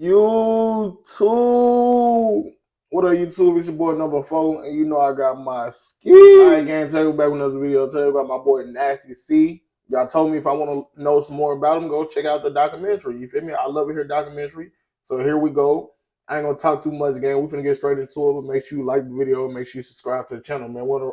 YouTube. What up, YouTube? It's your boy number 4, and you know I got my ski. Alright, gang, tell you back with another video. Tell you about my boy Nasty C. Y'all told me if I want to know some more about him, go check out the documentary. You feel me? I love to hear documentary. So here we go. I ain't gonna talk too much, gang. We finna get straight into it, but make sure you like the video. Make sure you subscribe to the channel, man. Wanna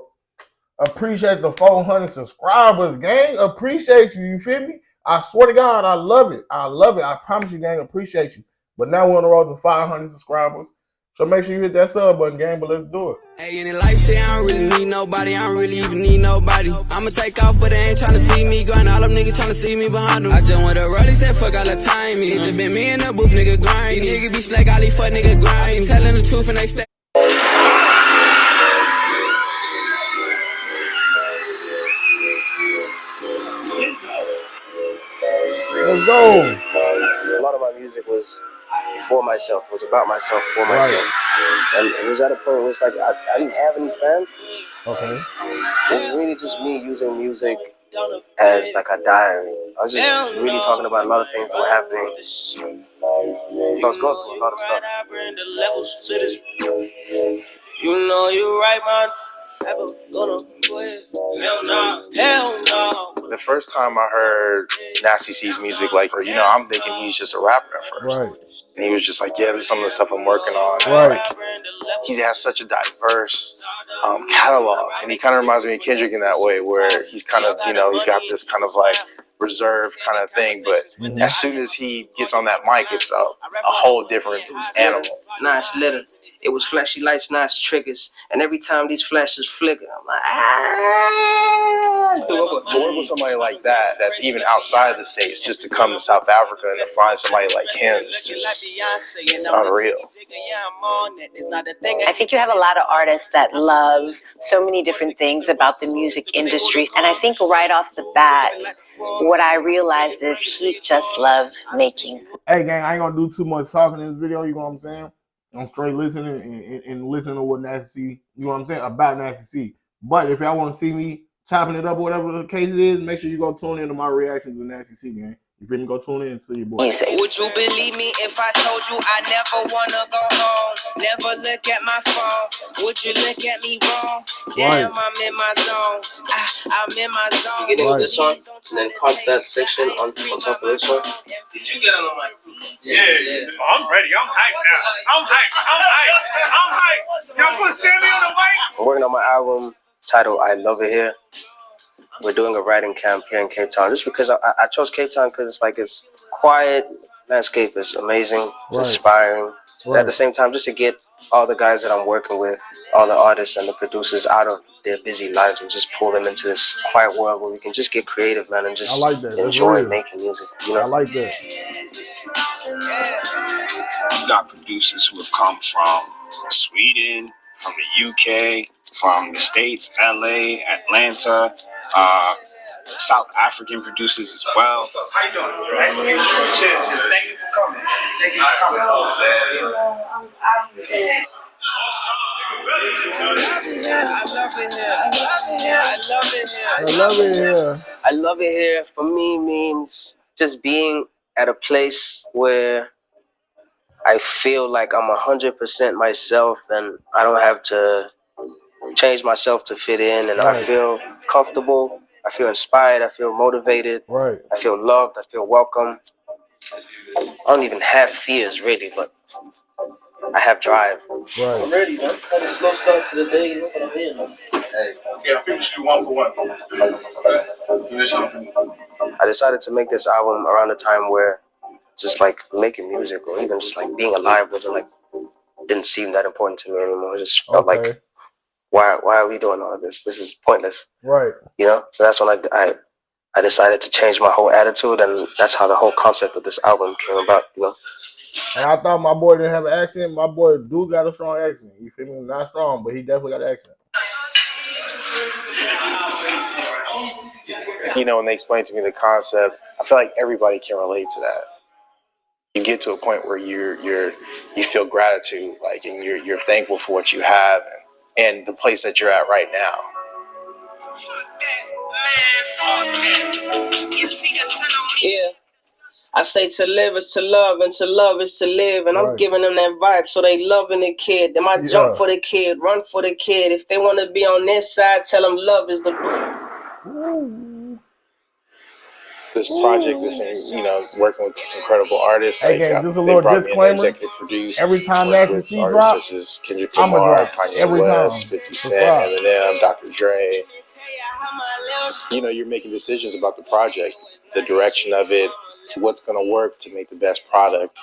appreciate the 400 subscribers, gang. Appreciate you. You feel me? I swear to God, I love it. I love it. I promise you, gang. Appreciate you. But now we're on the road to 500 subscribers. So make sure you hit that sub button, gang. But let's do it. Hey, in life shit, I don't really need nobody. I don't really even need nobody. I'ma take off, but they ain't tryna see me grind. All them niggas tryna see me behind them. I just want to roll, said fuck all the time. It just been me in the booth, nigga grind. These niggas be snake, all these fuck nigga grind. I be telling the truth and they stay. Let's go. A lot of my music was for myself, was about myself, for myself. And it was at a point where it's like I didn't have any fans. Okay. It was really just me using music as like a diary. I was just really talking about a lot of things that were happening. I was going through a lot of stuff. You know you right, man. Ever gonna quit? Hell no. The first time I heard Nasty C's music, like, you know, I'm thinking he's just a rapper at first. Right. And he was just like, yeah, this is some of the stuff I'm working on. Right. He has such a diverse catalog. And he kind of reminds me of Kendrick in that way, where he's kind of, you know, he's got this kind of like reserved kind of thing. But as soon as he gets on that mic, it's a whole different animal. Nice litter. It was flashy lights, nice triggers. And every time these flashes flicker, I'm like, ah. To work with somebody like that, that's even outside the States, just to come to South Africa and to find somebody like him, it's unreal. I think you have a lot of artists that love so many different things about the music industry. And I think right off the bat, what I realized is he just loves making. Hey, gang, I ain't gonna do too much talking in this video, you know what I'm saying? I'm straight listening and listening to what Nasty C, you know what I'm saying, about Nasty C. But if y'all want to see me chopping it up or whatever the case is, make sure you go tune into my reactions of Nasty C, gang. You finna go tune in to your boy. Would you believe me if I told you I never wanna go home? Never look at my phone. Would you look at me wrong? Damn, I'm in my zone. I'm in my zone. You get into this song and then comp that section on top of this one. Did you get on the mic? Yeah. Oh, I'm ready. I'm hyped now. I'm hyped. Y'all put Sammy on the mic. I'm working on my album titled I Love It Here. We're doing a writing camp here in Cape Town, just because I chose Cape Town because it's like it's quiet, landscape is amazing, it's inspiring. At the same time, just to get all the guys that I'm working with, all the artists and the producers out of their busy lives and just pull them into this quiet world where we can just get creative, man, and just enjoy making music. You know? I like that. We got producers who have come from Sweden, from the UK, from the States, LA, Atlanta, South African producers as well. So, how you doing? Nice to meet you. Thank you for coming. Thank you for coming. I love it here. For me means just being at a place where I feel like I'm 100% myself and I don't have to change myself to fit in, and I feel comfortable, I feel inspired, I feel motivated, I feel loved, I feel welcome. I don't even have fears really, but I have drive. I'm ready, man. Had a slow start to the day. Look what I'm here, man. Hey, I finished you 1 for 1. Okay. Finish something. I decided to make this album around the time where just like making music or even just like being alive didn't seem that important to me anymore. It just felt like, why are we doing all of this? This is pointless. Right. You know? So that's when I decided to change my whole attitude, and that's how the whole concept of this album came about, you know? And I thought my boy didn't have an accent. My boy do got a strong accent. You feel me? Not strong, but he definitely got an accent. You know, when they explained to me the concept, I feel like everybody can relate to that. You get to a point where you feel gratitude, like, and you're thankful for what you have and the place that you're at right now. Yeah. I say to live is to love, and to love is to live. And I'm giving them that vibe, so they loving the kid. Them I jump for the kid, run for the kid. If they want to be on this side, tell them love is the... This project, working with these incredible artists. Again, just a little disclaimer. Every time Nasty C drop, I'm going to drop. Every time. 50 Cent, Eminem, Dr. Dre. You're making decisions about the project, the direction of it, what's going to work to make the best product.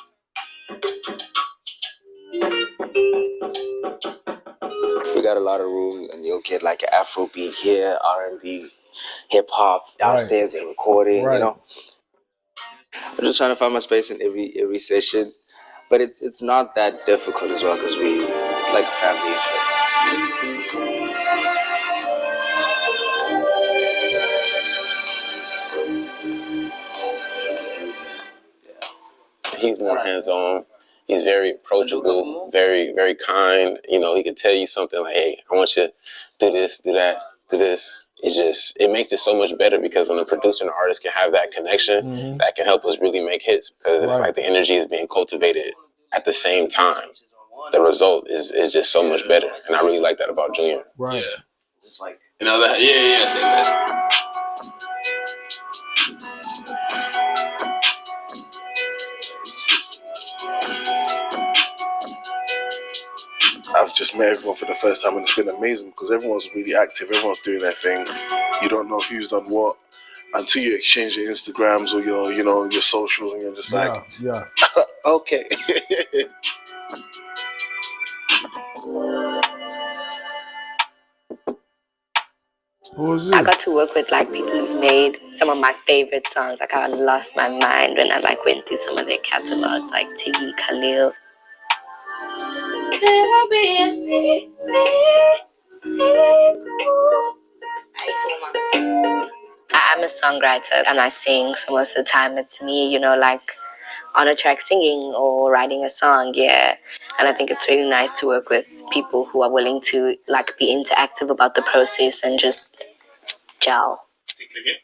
We got a lot of room, and you'll get like an Afro beat here, R&B, hip hop downstairs and recording. I'm just trying to find my space in every session, but it's not that difficult as well because it's like a family affair. He's more hands-on. He's very approachable, very, very kind. He could tell you something like, hey, I want you to do this, do that, do this. It makes it so much better because when a producer and an artist can have that connection, that can help us really make hits because it's like the energy is being cultivated at the same time. The result is just so much better. And I really like that about Junior. Right. Yeah. Just like, say that. I've just met everyone for the first time and it's been amazing because everyone's really active, everyone's doing their thing. You don't know who's done what until you exchange your Instagrams or your socials and you're just like, okay. I got to work with people who've made some of my favorite songs. I lost my mind when I went through some of their catalogs, like Tiggy, Khalil. I'm a songwriter and I sing, so most of the time it's me, on a track singing or writing a song, And I think it's really nice to work with people who are willing to be interactive about the process and just gel. Take it again.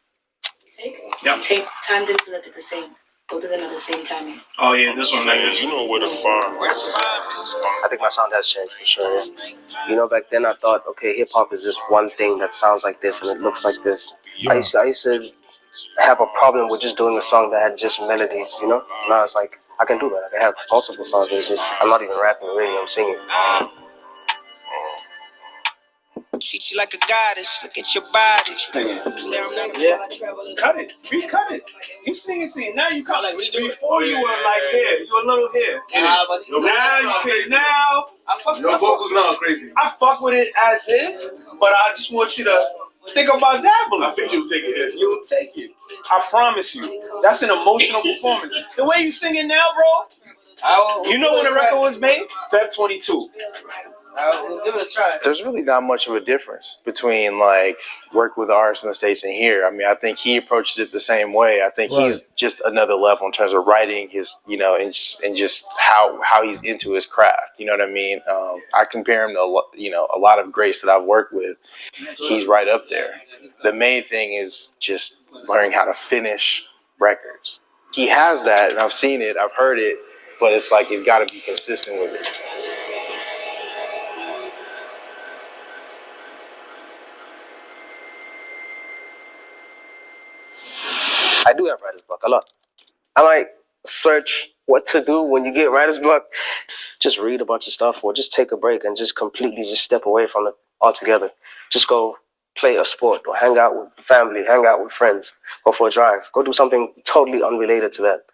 Yep. Take timed into it at the same. Both of them at the same time. Oh yeah, this one like this. You know where to find. I think my sound has changed for sure. Back then I thought, okay, hip hop is just one thing that sounds like this and it looks like this. I used to have a problem with just doing a song that had just melodies, Now it's like I can do that. I can have multiple songs. It's just I'm not even rapping really. I'm singing. Treat you like a goddess. Look at your body. Cut it. Recut it. Keep singing. Now you come. Before you were here. You were a little here. Now your vocals now crazy. I fuck with it as is, but I just want you to think about dabbling. I think you'll take it. You'll take it. I promise you. That's an emotional performance. The way you sing it now, bro. You know when the record was made? Feb 22. We'll give it a try. There's really not much of a difference between work with artists in the States and here. I mean, I think he approaches it the same way. I think he's just another level in terms of writing his, and just how he's into his craft. You know what I mean? I compare him to a lot of greats that I've worked with. He's right up there. The main thing is just learning how to finish records. He has that, and I've seen it, I've heard it, but it's he's got to be consistent with it. I do have writer's block a lot. I might search what to do when you get writer's block. Just read a bunch of stuff or just take a break and just completely just step away from it altogether. Just go play a sport or hang out with family, hang out with friends, go for a drive. Go do something totally unrelated to that.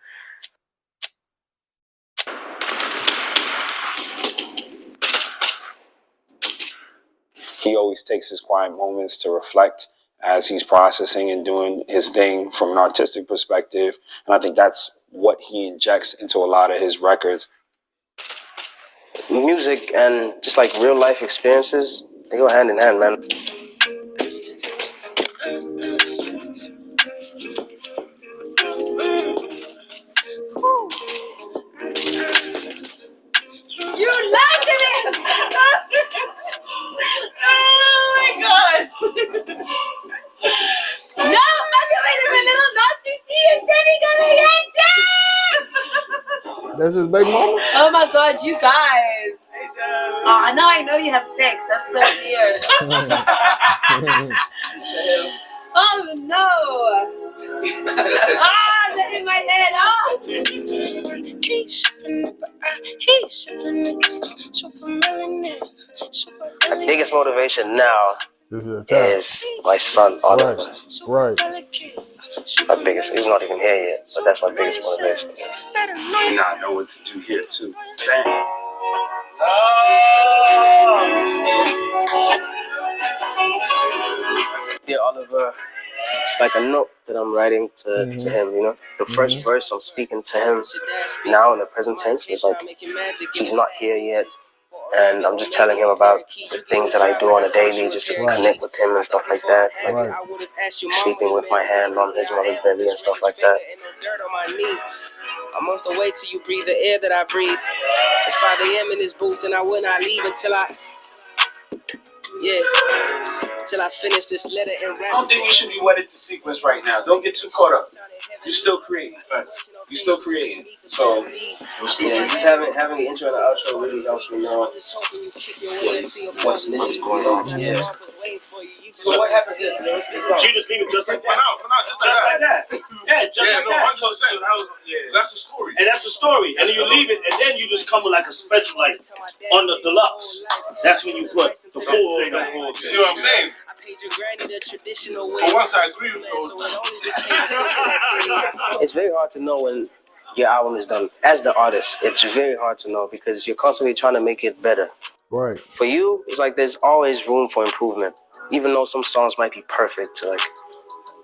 He always takes his quiet moments to reflect as he's processing and doing his thing from an artistic perspective. And I think that's what he injects into a lot of his records. Music and just real life experiences, they go hand in hand, man. You lied to me! Oh my god! No, I'm doing this a little nasty C and Timmy gonna get down! That's his baby mama? Oh my God, you guys. Oh, now I know you have sex. That's so weird. Oh no. Ah, that in my head. Oh. My biggest motivation now is my son, Oliver. Right. My biggest, he's not even here yet, but that's my biggest motivation. And I know what to do here too. Dear Oliver, it's like a note that I'm writing to him, you know? The first verse, I'm speaking to him now in the present tense. It's like he's not here yet. And I'm just telling him about the things that I do on a daily, just to connect with him and stuff like that. Like sleeping with my hand on his mother's belly and stuff like that. A month away till you breathe the air that I breathe. It's 5 a.m. in this booth and I will not leave until I finish this letter and rap. I don't think you should be wedded to sequence right now. Don't get too caught up. You're still creating. You're still creating. So, just having the intro and the outro really helps me know what's missing going on. yeah. So what happens is, You just leave it just like that. just like that. Yeah, just like that. So That's the story. and that's the story. And then you leave it, and then you just come with like a special, like on the deluxe. That's when you put the full thing on full. See what I'm saying? For one side, It's very hard to know when your album is done. As the artist, it's very hard to know because you're constantly trying to make it better. Right. For you, it's like there's always room for improvement. Even though some songs might be perfect to like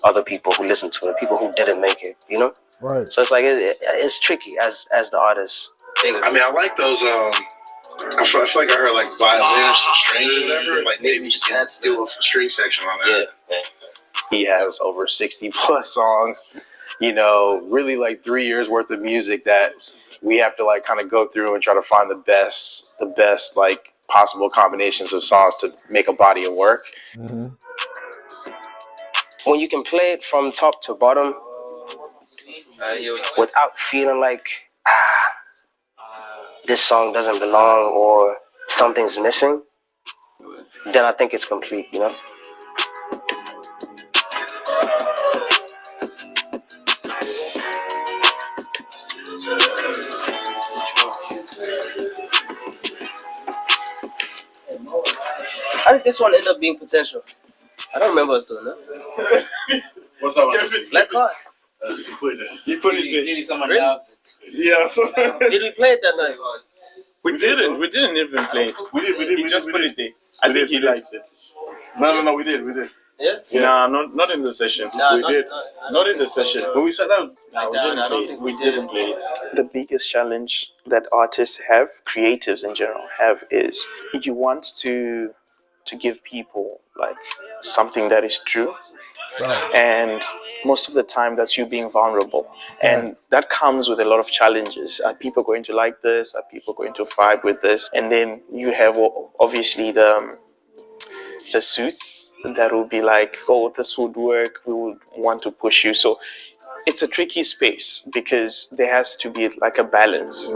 other people who listen to it, people who didn't make it, you know? Right. So it's like it's tricky as the artist. I mean, I like those. I feel like I heard like violin or some strings or whatever. Like maybe just do a string section on that. Yeah. He has over 60 plus songs, you know, really like 3 years worth of music that we have to like kind of go through and try to find the best like possible combinations of songs to make a body of work. When you can play it from top to bottom without feeling like this song doesn't belong or something's missing, then I think it's complete, you know? How did this one end up being potential? I don't remember us doing that. What's up? Black Card. You put it there. Clearly someone loves it. Yeah. So Did we play it that night? We didn't even play it. we did. He just put it there. I think he likes it. No. We did. Yeah? Nah, not in the session. We did. Not in the session. When we sat down, We didn't play it. The biggest challenge that artists have, creatives in general have, is you want to give people like something that is true, and most of the time that's you being vulnerable, and that comes with a lot of challenges. Are people going to like this? Are people going to vibe with this? And then you have obviously the suits that will be like, oh, this would work, we would want to push you. So it's a tricky space because there has to be like a balance.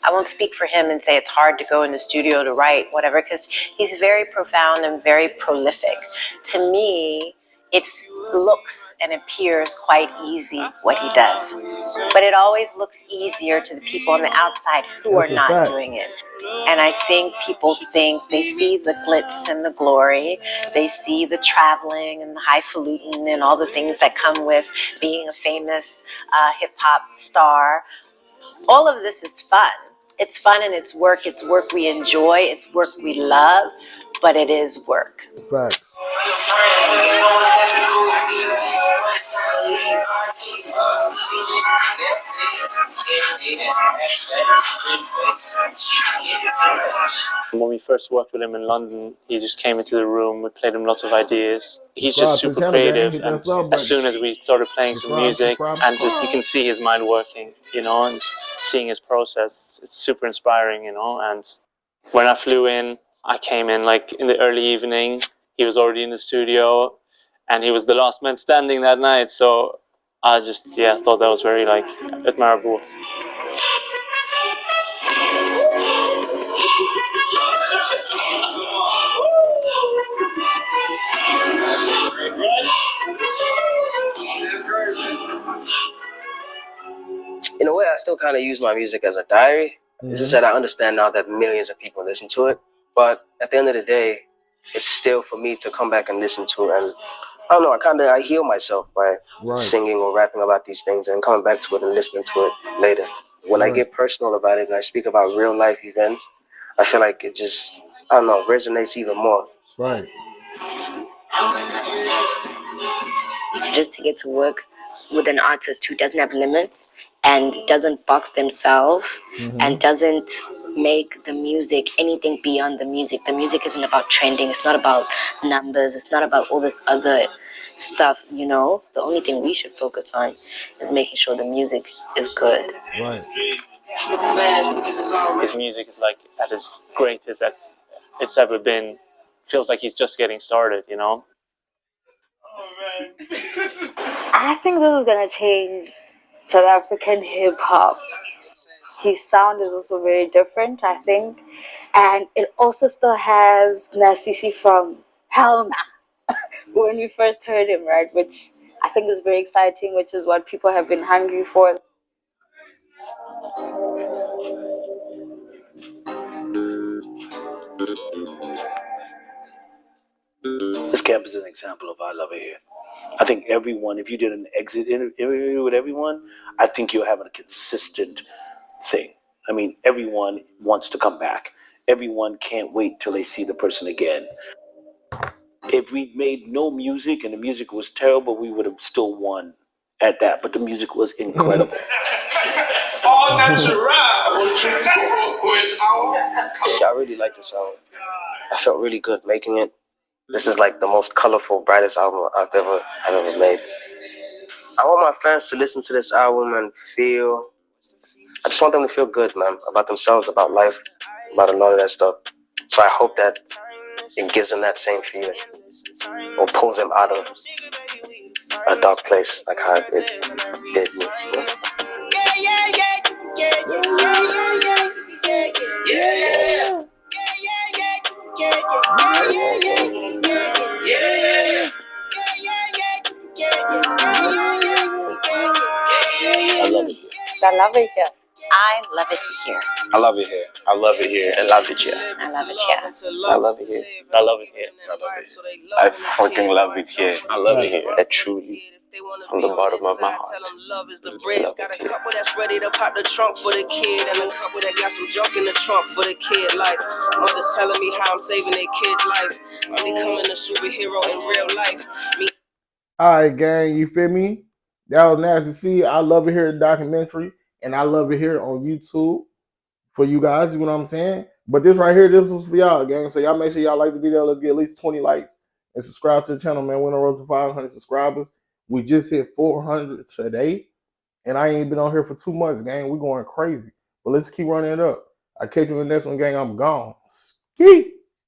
I won't speak for him and say it's hard to go in the studio to write, whatever, because he's very profound and very prolific. To me, it looks and appears quite easy what he does. But it always looks easier to the people on the outside who are not doing it. And I think people think they see the glitz and the glory, they see the traveling and the highfalutin and all the things that come with being a famous hip-hop star. All of this is fun. It's fun and it's work we enjoy, it's work we love, but it is work. Facts. When we first worked with him in London, he just came into the room, we played him lots of ideas. He's just super creative, and as soon as we started playing some music, and just you can see his mind working, you know, and seeing his process, it's super inspiring, you know. And when I flew in, I came in like in the early evening, he was already in the studio, and he was the last man standing that night, so I just thought that was very like admirable. In a way, I still kind of use my music as a diary. It's just that I understand now that millions of people listen to it. But at the end of the day, it's still for me to come back and listen to. And I don't know, I heal myself by singing or rapping about these things and coming back to it and listening to it later. When I get personal about it and I speak about real life events, I feel like it just, I don't know, resonates even more. Right. Just to get to work with an artist who doesn't have limits and doesn't box themselves and doesn't make the music anything beyond the music. The music isn't about trending. It's not about numbers. It's not about all this other stuff, you know. The only thing we should focus on is making sure the music is good. Right. His music is like at as great as it's ever been. Feels like he's just getting started, you know. I think this is gonna change South African hip hop. His sound is also very different, I think, and it also still has Nasty C from Hell Nah when we first heard him, right? Which I think is very exciting, which is what people have been hungry for. This camp is an example of I Love It Here. I think everyone, if you did an exit interview with everyone, I think you'll have a consistent thing. I mean, everyone wants to come back. Everyone can't wait till they see the person again. If we made no music and the music was terrible, we would have still won at that. But the music was incredible. All natural. I really like this album. I felt really good making it. This is like the most colorful, brightest album I've ever made. I want my fans to listen to this album and feel. I just want them to feel good, man, about themselves, about life, about a lot of that stuff. So I hope that it gives them that same feeling, or pulls them out of a dark place like how it did me. I love it here. I love it here. I love it here. I love it here. I love it here. I love it here. I love it here. I love it here. I love it here. I love it here. I fucking love it here. I love it here. I truly, from the bottom of my heart. Love is the bridge. Got a couple that's ready to pop the trunk for the kid, and a couple that got some junk in the trunk for the kid. Like mother's telling me how I'm saving their kid's life. I'm becoming a superhero in real life. Alright, gang, you feel me? That was Nasty C. I Love It Here documentary, and I Love It Here on YouTube for you guys. You know what I'm saying? But this right here, this was for y'all, gang. So y'all make sure y'all like the video. Let's get at least 20 likes and subscribe to the channel, man. We're on the road to 500 subscribers. We just hit 400 today, and I ain't been on here for 2 months, gang. We're going crazy. But let's keep running it up. I'll catch you in the next one, gang. I'm gone. Ski.